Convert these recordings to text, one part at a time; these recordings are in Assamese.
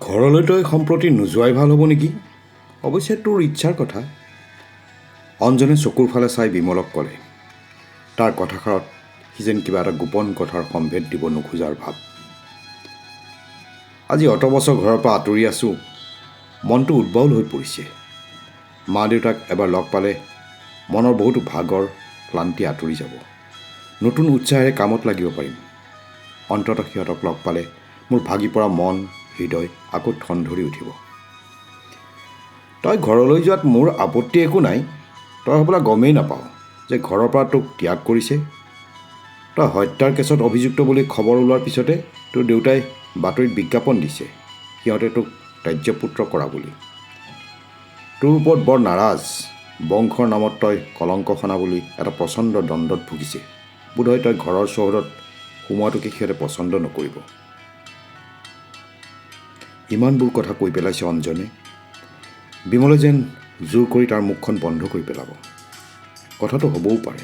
ঘৰলৈ তই সম্প্ৰতি নোযোৱাই ভাল হ'ব নেকি? অৱশ্যে তোৰ ইচ্ছাৰ কথা। অঞ্জনে চকুৰ ফালে চাই বিমলক ক'লে। তাৰ কথাষাৰত সি যেন কিবা এটা গোপন কথাৰ সম্ভেদ দিব নোখোজাৰ ভাৱ। আজি অত বছৰ ঘৰৰ পৰা আঁতৰি আছোঁ, মনটো উদ্বাউল হৈ পৰিছে। মা দেউতাক এবাৰ লগ পালে মনৰ বহুতো ভাগৰ ক্লান্তি আঁতৰি যাব। নতুন উৎসাহেৰে কামত লাগিব পাৰিম। অন্ততঃ সিহঁতক লগ পালে মোৰ ভাগি পৰা মন হৃদয় আকৌ ঠন ধৰি উঠিব। তই ঘৰলৈ যোৱাত মোৰ আপত্তি একো নাই। তই হ'বলা গমেই নাপাওঁ যে ঘৰৰ পৰা তোক ত্যাগ কৰিছে। তই হত্যাৰ কেছত অভিযুক্ত বুলি খবৰ ওলোৱাৰ পিছতে তোৰ দেউতাই বাতৰিত বিজ্ঞাপন দিছে সিহঁতে তোক ত্যাজ্যপুত্ৰ কৰা বুলি। তোৰ ওপৰত বৰ নাৰাজ। বংশৰ নামত তই কলংক সনা বুলি এটা প্ৰচণ্ড দ্বন্দ্বত ভুগিছে। বোধহয় তই ঘৰৰ চৌহদত সোমোৱাটোকে সিহঁতে পচন্দ নকৰিব। ইমানবোৰ কথা কৈ পেলাইছে অঞ্জনে। বিমলে যেন জোৰ কৰি তাৰ মুখখন বন্ধ কৰি পেলাব। কথাটো হ'বও পাৰে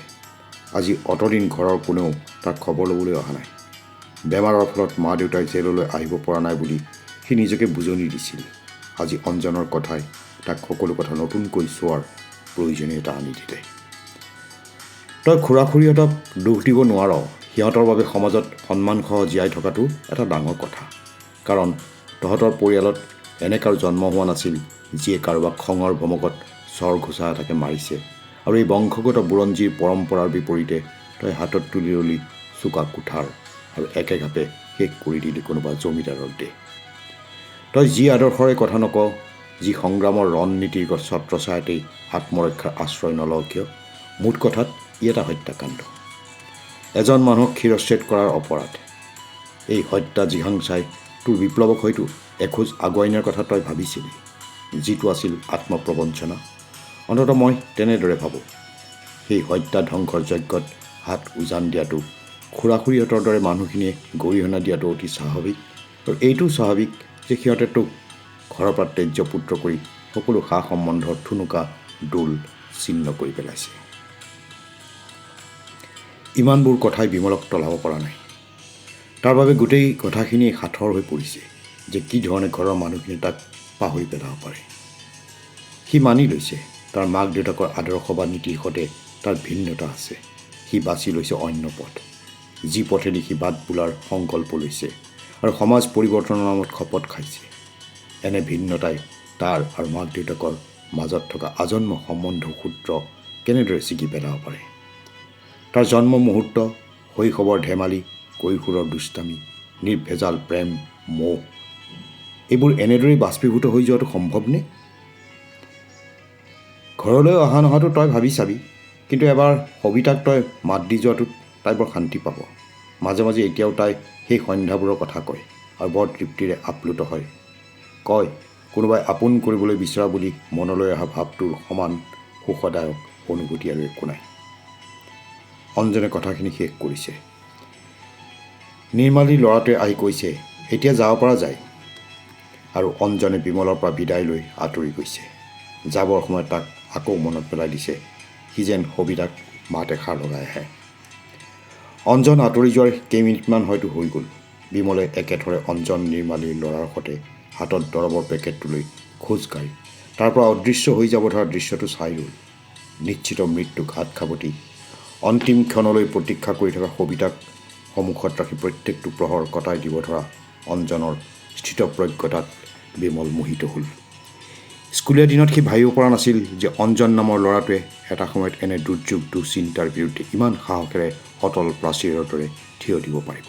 আজি অতদিন ঘৰৰ কোনেও তাক খবৰ ল'বলৈ অহা নাই। বেমাৰৰ ফলত মা দেউতাই জেললৈ আহিব পৰা নাই বুলি সি নিজকে বুজনি দিছিল। আজি অঞ্জনৰ কথাই তাক সকলো কথা নতুনকৈ চোৱাৰ প্ৰয়োজনীয়তা আনি দিলে। তই খুৰা খুৰীহঁতক দোষ দিব নোৱাৰ। সিহঁতৰ বাবে সমাজত সন্মানসহ জীয়াই থকাটো এটা ডাঙৰ কথা। কাৰণ তহঁতৰ পৰিয়ালত এনে কাৰো জন্ম হোৱা নাছিল যিয়ে কাৰোবাক খঙৰ ভমকত চৰ ঘোচা এটাকে মাৰিছে আৰু এই বংশগত বুৰঞ্জীৰ পৰম্পৰাৰ বিপৰীতে তই হাতত তুলি ল'লি চোকা কুঠাৰ আৰু একে ঘাপে শেষ কৰি দিলি কোনোবা জমিদাৰৰ দেহ। তই যি আদৰ্শৰে কথা নকওঁ, যি সংগ্ৰামৰ ৰণনীতিৰ ছত্ৰছায়াতেই আত্মৰক্ষাৰ আশ্ৰয় নলওঁ কিয়, মুঠ কথাত ই এটা হত্যাকাণ্ড। এজন মানুহক শিৰচ্ছেদ কৰাৰ অপৰাধ। এই হত্যা জিঘাংসাই তোৰ বিপ্লৱক হয়তো এখোজ আগুৱাই নিয়াৰ কথা তই ভাবিছিলি, যিটো আছিল আত্মপ্ৰবঞ্চনা। অন্ততঃ মই তেনেদৰে ভাবোঁ। সেই হত্যা ধ্বংসৰ যজ্ঞত হাত উজান দিয়াটো খুৰা খুৰীহঁতৰ দৰে মানুহখিনিয়ে গৰিহণা দিয়াটো অতি স্বাভাৱিক। আৰু এইটো স্বাভাৱিক যে সিহঁতে তোক ঘৰৰ পৰা ত্যাজ্যপুত্ৰ কৰি সকলো সা সম্বন্ধৰ ঠুনুকা দোল ছিন্ন কৰি পেলাইছে। ইমানবোৰ কথাই বিমলক টলাব পৰা নাই। তাৰ বাবে গোটেই কথাখিনি সাঁথৰ হৈ পৰিছে যে কি ধৰণে ঘৰৰ মানুহখিনিয়ে তাক পাহৰি পেলাব পাৰে। সি মানি লৈছে তাৰ মাক দেউতাকৰ আদৰ্শ বা নীতিৰ সৈতে তাৰ ভিন্নতা আছে। সি বাছি লৈছে অন্য পথ, যি পথেদি সি বাট বোলাৰ সংকল্প লৈছে আৰু সমাজ পৰিৱৰ্তনৰ নামত শপত খাইছে। এনে ভিন্নতাই তাৰ আৰু মাক দেউতাকৰ মাজত থকা আজন্ম সম্বন্ধৰ সূত্ৰ কেনেদৰে ছিগি পেলাব পাৰে। তাৰ জন্ম মুহূৰ্ত, শৈশৱৰ ধেমালি, কৈশোৰৰ দুষ্টামি, নিৰ্ভেজাল প্ৰেম মোহ, এইবোৰ এনেদৰেই বাষ্পীভূত হৈ যোৱাটো সম্ভৱনে? ঘৰলৈ অহা নহাটো তই ভাবি চাবি, কিন্তু এবাৰ সবিতাক তই মাত দি যোৱাটোত তাই বৰ শান্তি পাব। মাজে মাজে এতিয়াও তাই সেই সন্ধ্যাবোৰৰ কথা কয় আৰু বৰ তৃপ্তিৰে আপ্লুত হয়। কয় কোনোবাই আপোন কৰিবলৈ বিচৰা বুলি মনলৈ অহা ভাৱটোৰ সমান সুখদায়ক অনুভূতি আৰু একো নাই। অঞ্জনে কথাখিনি শেষ কৰিছে। নিৰ্মালীৰ ল'ৰাটোৱে আহি কৈছে, এতিয়া যাব পৰা যায়। আৰু অঞ্জনে বিমলৰ পৰা বিদায় লৈ আঁতৰি গৈছে। যাবৰ সময়ত তাক আকৌ মনত পেলাই দিছে সি যেন সবিতাক মাত এষাৰ লগাই আহে। অঞ্জন আঁতৰি যোৱাৰ কেইমিনিটমান হয়তো হৈ গ'ল। বিমলে একেথৰে অঞ্জন নিৰ্মালীৰ ল'ৰাৰ সৈতে হাতত দৰৱৰ পেকেটটো লৈ খোজ কাঢ়ি তাৰ পৰা অদৃশ্য হৈ যাব ধৰা দৃশ্যটো চাই ৰ'ল। নিশ্চিত মৃত্যুক হাত খাবতি অন্তিম ক্ষণলৈ প্ৰতীক্ষা কৰি থকা সবিতাক সন্মুখত ৰাখি প্ৰত্যেকটো প্ৰহৰ কটাই দিব ধৰা অঞ্জনৰ স্থিতপ্ৰজ্ঞতাত বিমল মোহিত হ'ল। স্কুলীয়া দিনত সি ভাবিব পৰা নাছিল যে অঞ্জন নামৰ ল'ৰাটোৱে এটা সময়ত এনে দুৰ্যোগ দুশ্চিন্তাৰ বিৰুদ্ধে ইমান সাহসেৰে সতল প্ৰাচীৰৰ দৰে থিয় দিব পাৰিব।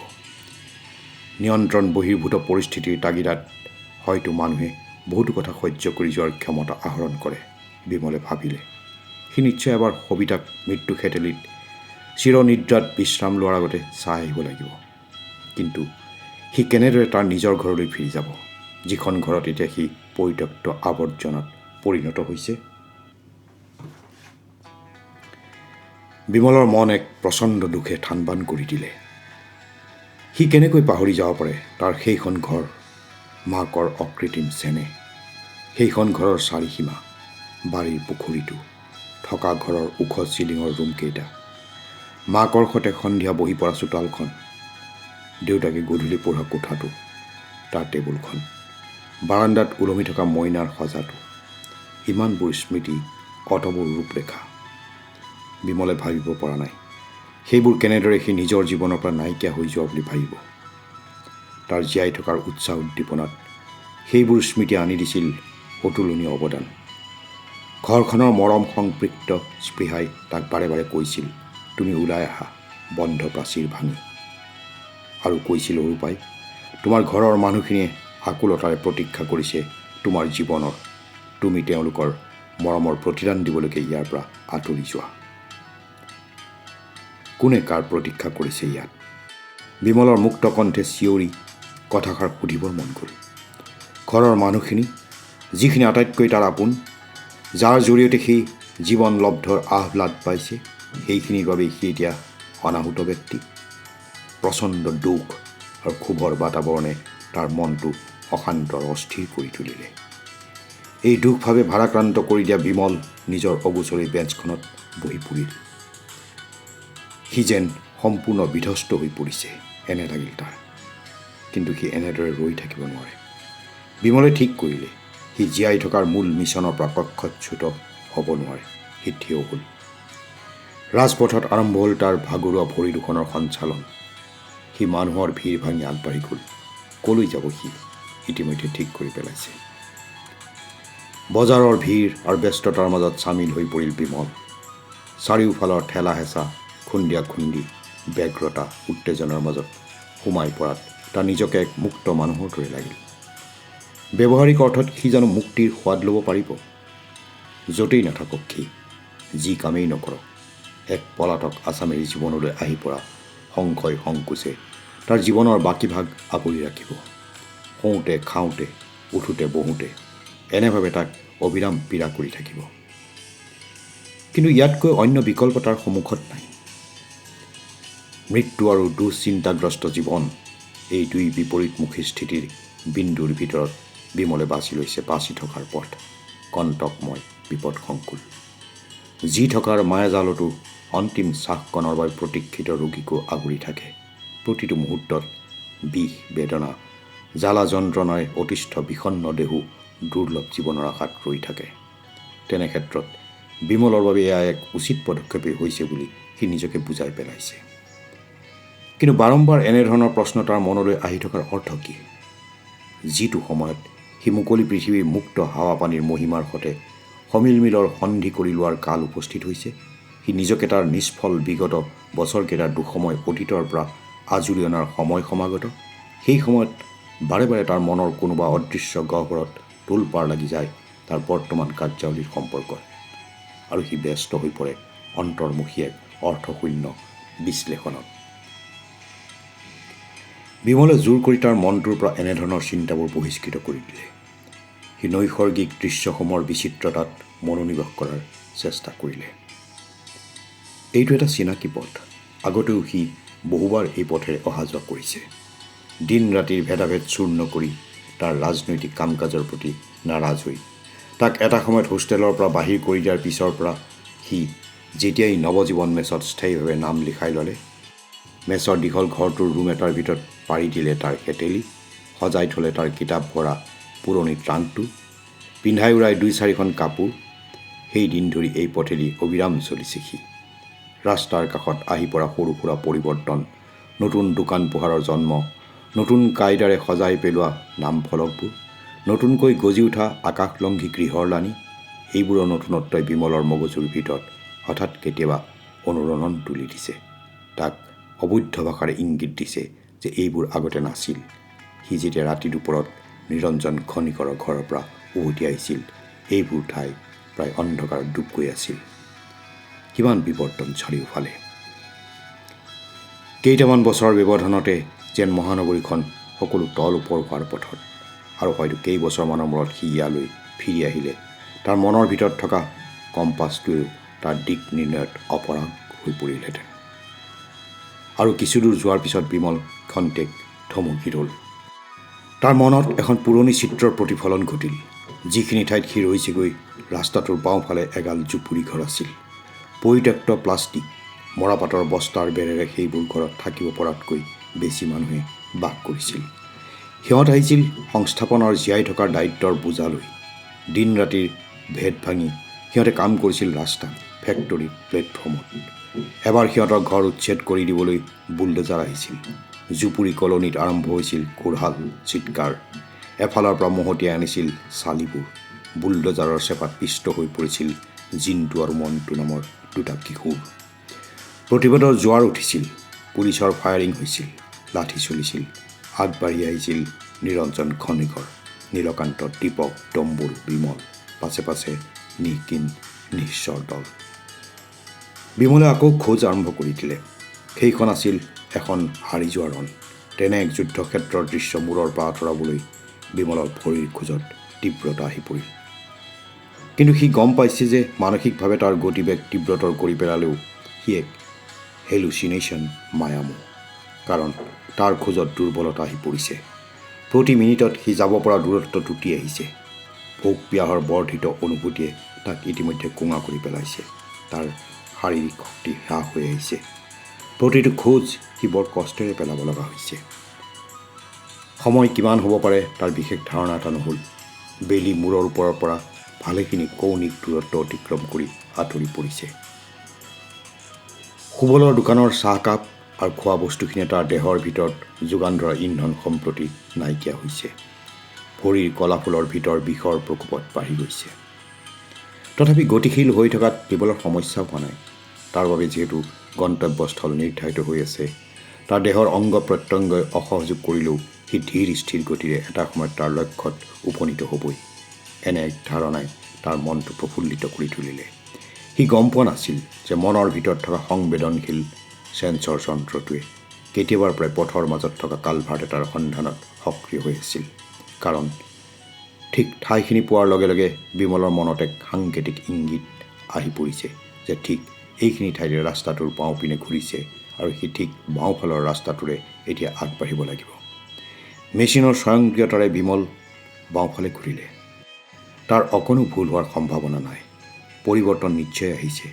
নিয়ন্ত্ৰণ বহিৰ্ভূত পৰিস্থিতিৰ তাগিদাত হয়তো মানুহে বহুতো কথা সহ্য কৰি যোৱাৰ ক্ষমতা আহৰণ কৰে, বিমলে ভাবিলে। সি নিশ্চয় এবাৰ সবিতাক মৃত্যু খেতেলিত চিৰনিদ্ৰাত বিশ্ৰাম লোৱাৰ আগতে চাই আহিব লাগিব। কিন্তু সি কেনেদৰে তাৰ নিজৰ ঘৰলৈ ফিৰি যাব, যিখন ঘৰত এতিয়া সি পৰিত্যক্ত আৱৰ্জনাত পৰিণত হৈছে? বিমলৰ মন এক প্ৰচণ্ড দুখে থানবান কৰি দিলে। সি কেনেকৈ পাহৰি যাব পাৰে তাৰ সেইখন ঘৰ, মাকৰ অকৃত্ৰিম চেনেহ, সেইখন ঘৰৰ চাৰিসীমা, বাৰীৰ পুখুৰীটো, থকা ঘৰৰ ওখ চিলিঙৰ ৰুমকেইটা, মাকৰ সৈতে সন্ধিয়া বহি পৰা চোতালখন, দেউতাকে গধূলি পঢ়া কোঠাটো, তাৰ টেবুলখন, বাৰাণ্ডাত ওলমি থকা মইনাৰ সজাটো, ইমানবোৰ স্মৃতি, অতবোৰ ৰূপৰেখা। বিমলে ভাবিব পৰা নাই সেইবোৰ কেনেদৰে সি নিজৰ জীৱনৰ পৰা নাইকিয়া হৈ যোৱা বুলি ভাবিব। তাৰ জীয়াই থকাৰ উৎসাহ উদ্দীপনাত সেইবোৰ স্মৃতি আনি দিছিল অতুলনীয় অৱদান। ঘৰখনৰ মৰম সম্পৃক্ত স্পৃহাই তাক বাৰে বাৰে কৈছিল, তুমি ওলাই আহা বন্ধ প্ৰাচীৰ ভাঙি। আৰু কৈছিল, অৰূপাই, তোমাৰ ঘৰৰ মানুহখিনিয়ে আকুলতাৰে প্ৰতীক্ষা কৰিছে তোমাৰ জীৱনৰ, তুমি তেওঁলোকৰ মৰমৰ প্ৰতিদান দিবলৈকে ইয়াৰ পৰা আঁতৰি যোৱা। কোনে কাৰ প্ৰতীক্ষা কৰিছে ইয়াত? বিমলৰ মুক্ত কণ্ঠে চিঞৰি কথাষাৰ সুধিবৰ মন গ'ল। ঘৰৰ মানুহখিনি, যিখিনি আটাইতকৈ তাৰ আপোন, যাৰ জৰিয়তে সি জীৱন লব্ধৰ আহ্লাদ পাইছে, সেইখিনিৰ বাবেই সি এতিয়া অনাহুত ব্যক্তি। প্ৰচণ্ড দুখ আৰু ক্ষোভৰ বাতাৱৰণে তাৰ মনটো অশান্ত আৰু অস্থিৰ কৰি তুলিলে। এই দুখভাৱে ভাৰাক্ৰান্ত কৰি দিয়া বিমল নিজৰ অগোচৰী বেঞ্চখনত বহি পৰিল। সি যেন সম্পূৰ্ণ বিধ্বস্ত হৈ পৰিছে এনে লাগিল তাৰ। কিন্তু সি এনেদৰে ৰৈ থাকিব নোৱাৰে। বিমলে ঠিক কৰিলে সি জীয়াই থকাৰ মূল মিছনৰ পৰা কক্ষচ্যুত হ'ব নোৱাৰে। সি থিয় হ'ল। ৰাজপথত আৰম্ভ হ'ল তাৰ ভাগৰুৱা ভৰি দুখনৰ সঞ্চালন। সি মানুহৰ ভিৰ ভাঙি আগবাঢ়ি গ'ল। কলৈ যাব সি ইতিমধ্যে ঠিক কৰি পেলাইছে। বজাৰৰ ভিৰ আৰু ব্যস্ততাৰ মাজত চামিল হৈ পৰিল বিমল। চাৰিওফালৰ ঠেলা হেঁচা, খুন্দিয়া খুন্দি, ব্যগ্ৰতা, উত্তেজনাৰ মাজত সোমাই পৰাত তাৰ নিজকে এক মুক্ত মানুহৰ দৰে লাগিল। ব্যৱহাৰিক অৰ্থত সি জানো মুক্তিৰ সোৱাদ ল'ব পাৰিব? য'তেই নাথাকক সি, যি কামেই নকৰক, এক পলাতক আছামেৰী জীৱনলৈ আহি পৰা সংশয় সংকোচে তাৰ জীৱনৰ বাকী ভাগ আৱৰি ৰাখিব। শুওঁতে খাওঁতে, উঠোঁতে বহোঁতে এনেভাৱে তাক অবিৰাম পীড়া কৰি থাকিব। কিন্তু ইয়াতকৈ অন্য বিকল্প তাৰ সন্মুখত নাই। মৃত্যু আৰু দুশ্চিন্তাগ্ৰস্ত জীৱন, এই দুই বিপৰীতমুখী স্থিতিৰ বিন্দুৰ ভিতৰত বিমলে বাছি লৈছে বাচি থকাৰ পথ, কণ্টকময় বিপদসংকুল। যি থকাৰ মায়াজালতো অন্তিম শ্বাসকণৰ বাবে প্ৰতীক্ষিত ৰোগীকো আগুৰি থাকে। প্ৰতিটো মুহূৰ্তত বিষ বেদনা, জ্বালা যন্ত্ৰণাৰে অতিষ্ঠ বিষণ্ণ দেহো দুৰ্লভ জীৱনৰ আশাত ৰৈ থাকে। তেনে ক্ষেত্ৰত বিমলৰ বাবে এয়া এক উচিত পদক্ষেপেই হৈছে বুলি সি নিজকে বুজাই পেলাইছে। কিন্তু বাৰম্বাৰ এনেধৰণৰ প্ৰশ্ন তাৰ মনলৈ আহি থকাৰ অৰ্থ কি? যিটো সময়ত সি মুকলি পৃথিৱীৰ মুক্ত হাৱা পানীৰ মহিমাৰ সতে সমিলমিলৰ সন্ধি কৰি লোৱাৰ কাল উপস্থিত হৈছে, সি নিজকে তাৰ নিষ্ফল বিগত বছৰকেইটাৰ দুসময় অতীতৰ পৰা আজৰি অনাৰ সময় সমাগত, সেই সময়ত বাৰে বাৰে তাৰ মনৰ কোনোবা অদৃশ্য গহ্বৰত তোলপাৰ লাগি যায় তাৰ বৰ্তমান কাৰ্যাৱলীৰ সম্পৰ্কত, আৰু সি ব্যস্ত হৈ পৰে অন্তৰ্মুখী এক অৰ্থশূন্য বিশ্লেষণত। বিমলে জোৰ কৰি তাৰ মনটোৰ পৰা এনেধৰণৰ চিন্তাবোৰ বহিষ্কৃত কৰি দিলে। সি নৈসৰ্গিক দৃশ্যসমূহৰ বিচিত্ৰতাত মনোনিৱেশ কৰাৰ চেষ্টা কৰিলে। এইটো এটা চিনাকি পথ। আগতেও সি বহুবাৰ এই পথেৰে অহা যোৱা কৰিছে। দিন ৰাতিৰ ভেদাভেদ চূৰ্ণ কৰি তাৰ ৰাজনৈতিক কাম কাজৰ প্ৰতি নাৰাজ হৈ তাক এটা সময়ত হোষ্টেলৰ পৰা বাহিৰ কৰি দিয়াৰ পিছৰ পৰা সি যেতিয়াই নৱজীৱন মেছত স্থায়ীভাৱে নাম লিখাই ল'লে, মেছৰ দীঘল ঘৰটোৰ ৰুম এটাৰ ভিতৰত পাৰি দিলে তাৰ হেতেলি, সজাই থ'লে তাৰ কিতাপ ভৰা পুৰণি ট্ৰাংকটো, পিন্ধাই উৰাই ২-৪খন কাপোৰ, সেই দিন ধৰি এই পথেদি অবিৰাম চলিছে সি। ৰাস্তাৰ কাষত আহি পৰা সৰু সুৰা পৰিৱৰ্তন, নতুন দোকান পোহাৰৰ জন্ম, নতুন কায়দাৰে সজাই পেলোৱা নামফলকবোৰ, নতুনকৈ গজি উঠা আকাশলংঘী গৃহৰ লানি, এইবোৰৰ নতুনত্বই বিমলৰ মগজুৰ ভিতৰত হঠাৎ কেতিয়াবা অনুৰণন তুলি দিছে। তাক অবৈধ ভাষাৰে ইংগিত দিছে যে এইবোৰ আগতে নাছিল। সি যেতিয়া ৰাতি দুপৰত নিৰঞ্জন খনিকৰৰ ঘৰৰ পৰা উভতি আহিছিল, এইবোৰ ঠাই প্ৰায় অন্ধকাৰত ডুব গৈ আছিল। কিমান বিৱৰ্তন চাৰিওফালে। কেইটামান বছৰৰ ব্যৱধানতে যেন মহানগৰীখন সকলো তল ওপৰ হোৱাৰ পথত, আৰু হয়তো কেইবছৰমানৰ মূৰত সি ইয়ালৈ ফিৰি আহিলে তাৰ মনৰ ভিতৰত থকা কম্পাছটোৱেও তাৰ দিক নিৰ্ণয়ত অপৰাগ হৈ পৰিলহেঁতেন। আৰু কিছুদূৰ যোৱাৰ পিছত বিমল ক্ষন্তেক থমকি ৰ'ল। তাৰ মনত এখন পুৰণি চিত্ৰৰ প্ৰতিফলন ঘটিল। যিখিনি ঠাইত সি ৰৈছেগৈ, ৰাস্তাটোৰ বাওঁফালে এগাল জুপুৰি ঘৰ আছিল। পৰিত্যক্ত প্লাষ্টিক, মৰাপাতৰ বস্তাৰ বেৰেৰে সেইবোৰ ঘৰত থাকিব পৰাতকৈ বেছি মানুহে বাস কৰিছিল। সিহঁত আহিছিল সংস্থাপনৰ জীয়াই থকাৰ দায়িত্বৰ বোজা লৈ। দিন ৰাতিৰ ভেদ ভাঙি সিহঁতে কাম কৰিছিল ৰাস্তাত, ফেক্টৰীত, প্লেটফৰ্মত। এবাৰ সিহঁতৰ ঘৰ উচ্ছেদ কৰি দিবলৈ বুলডোজাৰ আহিছিল। জুপুৰি কলনীত আৰম্ভ হৈছিল কোঢ়াল, চিৎকাৰ। এফালৰ পৰা মহতিয়াই আনিছিল চালিবোৰ। বুলডোজাৰৰ চেপাত পিষ্ট হৈ পৰিছিল জিন্তু আৰু মণ্টু নামৰ দুটা কিশোৰ। প্ৰতিবাদৰ জোৱাৰ উঠিছিল। পুলিচৰ ফায়াৰিং হৈছিল, লাঠি চলিছিল। আগবাঢ়ি আহিছিল নিৰঞ্জন খনিকৰ, নীলকান্ত, দীপক, ডম্বৰু, বিমল, পাছে পাছে নিঃকিন নিশ্চৰ দল। বিমলে আকৌ খোজ আৰম্ভ কৰি দিলে। সেইখন আছিল এখন হাৰি যোৱা ৰণ। তেনে এক যুদ্ধক্ষেত্ৰৰ দৃশ্য মূৰৰ পৰা আঁতৰাবলৈ বিমলৰ ভৰিৰ খোজত তীব্ৰতা আহি পৰিল। কিন্তু সি গম পাইছে যে মানসিকভাৱে তাৰ গতিবেগ তীব্ৰতৰ কৰি পেলালেও সি এক হেলুচিনেশ্যন, মায়ামোহ। কাৰণ তাৰ খোজত দুৰ্বলতা আহি পৰিছে। প্ৰতি মিনিটত সি যাব পৰা দূৰত্ব টুটি আহিছে। ভোক পিয়াহৰ বৰ্ধিত অনুভূতিয়ে তাক ইতিমধ্যে কোঙা কৰি পেলাইছে। তাৰ শাৰীৰিক শক্তি হ্ৰাস হৈ আহিছে। প্ৰতিটো খোজ সি বৰ কষ্টেৰে পেলাব লগা হৈছে। সময় কিমান হ'ব পাৰে তাৰ বিশেষ ধাৰণা এটা নহ'ল। বেলি মূৰৰ ওপৰৰ পৰা ভালেখিনি কৌণিক দূৰত্ব অতিক্ৰম কৰি আঁতৰি পৰিছে। সুবলৰ দোকানৰ চাহকাপ আৰু খোৱা বস্তুখিনিয়ে তাৰ দেহৰ ভিতৰত যোগান ধৰা ইন্ধন সম্প্ৰতি নাইকিয়া হৈছে। ভৰিৰ কলাফুলৰ ভিতৰ বিষৰ প্ৰকোপত বাঢ়ি গৈছে। তথাপি গতিশীল হৈ থকাত বিমলৰ সমস্যা হোৱা নাই। তাৰ বাবে যিহেতু গন্তব্যস্থল নিৰ্ধাৰিত হৈ আছে, তাৰ দেহৰ অংগ প্ৰত্যংগই অসহযোগ কৰিলেও সি ধীৰ স্থিৰ গতিৰে এটা সময়ত তাৰ লক্ষ্যত উপনীত হ'বই। এনে এক ধাৰণাই তাৰ মনটো প্ৰফুল্লিত কৰি তুলিলে। সি গম পোৱা নাছিল যে মনৰ ভিতৰত থকা সংবেদনশীল চেঞ্চৰ যন্ত্ৰটোৱে কেতিয়াবাৰ পৰাই পথৰ মাজত থকা কালভাৰ্ট এটাৰ সন্ধানত সক্ৰিয় হৈ আছিল। কাৰণ ঠিক ঠাইখিনি পোৱাৰ লগে লগে বিমলৰ মনত এক সাংকেতিক ইংগিত আহি পৰিছে যে ঠিক এইখিনি ঠাইতে ৰাস্তাটোৰ বাওঁপিনে ঘূৰিছে আৰু সি ঠিক বাওঁফালৰ ৰাস্তাটোৰে এতিয়া আগবাঢ়িব লাগিব। মেচিনৰ স্বয়ংক্ৰিয়তাৰে বিমল বাওঁফালে ঘূৰিলে। তাৰ অকণো ভুল হোৱাৰ সম্ভাৱনা নাই। পৰিৱৰ্তন নিশ্চয় আহিছে।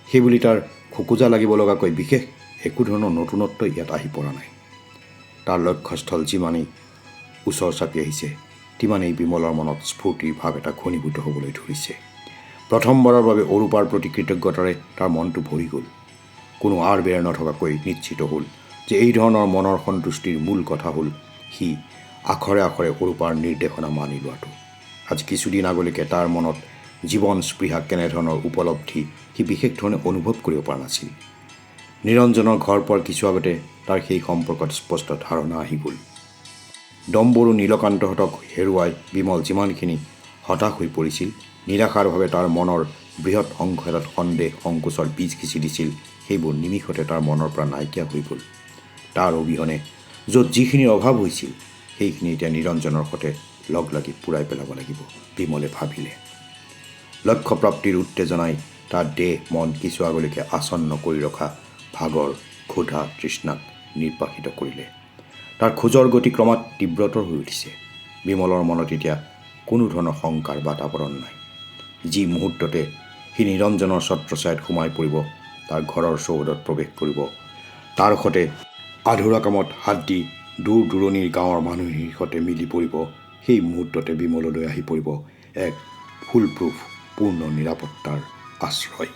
সেইবুলি তাৰ খোকোজা লাগিব লগাকৈ বিশেষ একো ধৰণৰ নতুনত্ব ইয়াত আহি পৰা নাই। তাৰ লক্ষ্যস্থল যিমানেই ওচৰ চাপি আহিছে তিমানেই বিমলৰ মনত স্ফূৰ্তিৰ ভাৱ এটা ঘনীভূত হ'বলৈ ধৰিছে। প্ৰথমবাৰৰ বাবে অৰূপাৰ প্ৰতি কৃতজ্ঞতাৰে তাৰ মনটো ভৰি গ'ল। কোনো আৰ বেৰ নথকাকৈ নিশ্চিত হ'ল যে এই ধৰণৰ মনৰ সন্তুষ্টিৰ মূল কথা হ'ল সি আখৰে আখৰে অৰূপাৰ নিৰ্দেশনা মানি লোৱাটো। আজি কিছুদিন আগলৈকে তাৰ মনত জীৱন স্পৃহা কেনেধৰণৰ উপলব্ধি সি বিশেষ ধৰণে অনুভৱ কৰিব পৰা নাছিল। নিৰঞ্জনৰ ঘৰ পোৱাৰ কিছু আগতে তাৰ সেই সম্পৰ্কত স্পষ্ট ধাৰণা আহি গ'ল। ডম্বৰু, নীলকান্তহঁতক হেৰুৱাই বিমল যিমানখিনি হতাশ হৈ পৰিছিল, নিৰাশাৰভাৱে তাৰ মনৰ বৃহৎ অংশ এটাত সন্দেহ সংকোচৰ বীজ সিঁচি দিছিল, সেইবোৰ নিমিষতে তাৰ মনৰ পৰা নাইকিয়া হৈ গ'ল। তাৰ অবিহনে য'ত যিখিনিৰ অভাৱ হৈছিল সেইখিনি এতিয়া নিৰঞ্জনৰ সৈতে লগ লাগি পূৰাই পেলাব লাগিব, বিমলে ভাবিলে। লক্ষ্যপ্ৰাপ্তিৰ উত্তেজনাই তাৰ দেহ মন কিছু আগলৈকে আসন্ন কৰি ৰখা ভাগৰ, ক্ষুধা, তৃষ্ণাক নিৰ্বাসিত কৰিলে। তাৰ খোজৰ গতি ক্ৰমাৎ তীব্ৰতৰ হৈ উঠিছে। বিমলৰ মনত এতিয়া কোনো ধৰণৰ শংকাৰ বাতাৱৰণ নাই। যি মুহূৰ্ততে সি নিৰঞ্জনৰ ছত্ৰছায়াত সোমাই পৰিব, তাৰ ঘৰৰ চৌহদত প্ৰৱেশ কৰিব, তাৰ সৈতে আধৰুৱা কামত হাত দি দূৰ দূৰণিৰ গাঁৱৰ মানুহখিনিৰ সৈতে মিলি পৰিব, সেই মুহূৰ্ততে বিমললৈ আহি পৰিব এক ফুলপ্ৰুফ পূৰ্ণ নিৰাপত্তাৰ আশ্ৰয়।